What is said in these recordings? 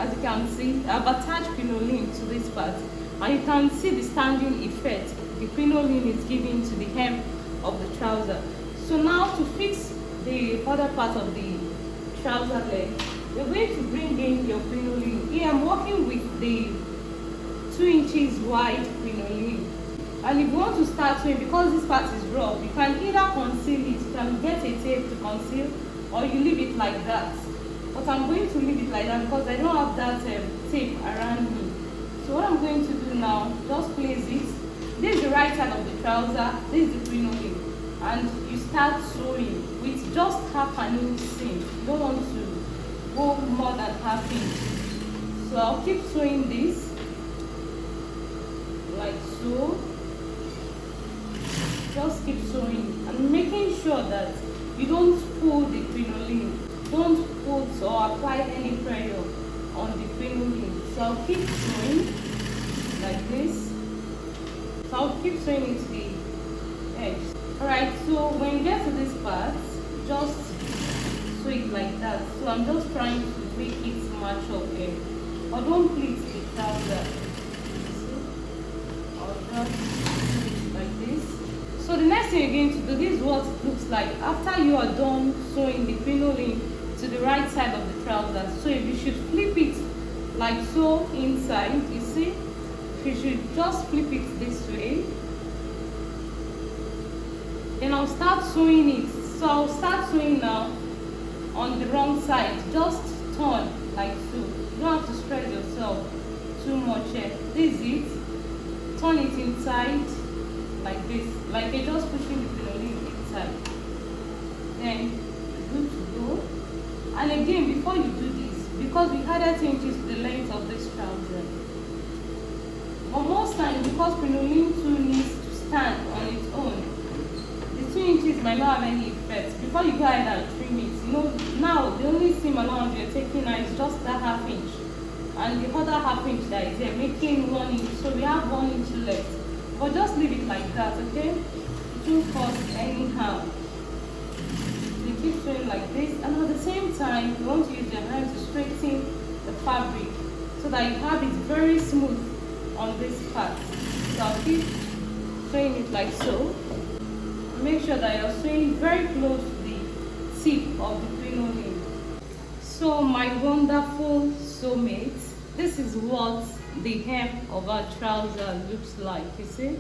As you can see, I've attached crinoline to this part, and you can see the standing effect the crinoline is giving to the hem of the trouser. So now to fix the other part of the trouser leg, you're going to bring in your crinoline. Here I'm working with the 2 inches wide crinoline. And if you want to start sewing, because this part is rough, you can either conceal it, you can get a tape to conceal, or you leave it like that. But I'm going to leave it like that because I don't have that tape around me. So what I'm going to do now, just place it. This is the right side of the trouser, this is the crinoline. And you start sewing with just half an inch seam. You don't want to go more than half inch. So I'll keep sewing this like so. Just keep sewing and making sure that you don't pull the crinoline. Don't put or apply any pressure on the crinoline. So I'll keep sewing like this. So I'll keep sewing it to the edge. Alright, so when you get to this part, just sew it like that. So I'm just trying to make it match up here. But don't pleat the trouser. I'll just do it like this. So the next thing you're going to do, this is what it looks like after you are done sewing the crinoline to the right side of the trouser. So you should flip it like so inside, you see. You should just flip it this way. Then I'll start sewing it. So I'll start sewing now on the wrong side. Just turn like so. You don't have to stretch yourself too much here. This is it. Turn it inside like this. Like you're just pushing the crinoline inside. Then good to go. And again, before you do this, because we added 2 inches to the length of this trouser, but most times because crinoline too needs to stand on its own, the 2 inches might not have any effect. Before you go ahead and trim it, you know, now the only seam allowance you're taking now is just that half inch, and the other half inch that is there, making 1 inch. So we have 1 inch left. But just leave it like that, okay? Don't force anyhow. You keep sewing like this, and at the same time, you want to use your hand to straighten the fabric so that you have it very smooth on this part. So I'll keep sewing it like so. Make sure that you're sewing very close to the tip of the crinoline. So my wonderful sewmates, this is what the hem of our trouser looks like. You see,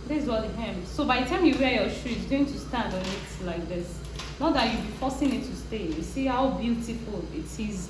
this is what the hem. So by the time you wear your shoe, it's going to stand on it like this. Not that you'll be forcing it to stay. You see how beautiful it is.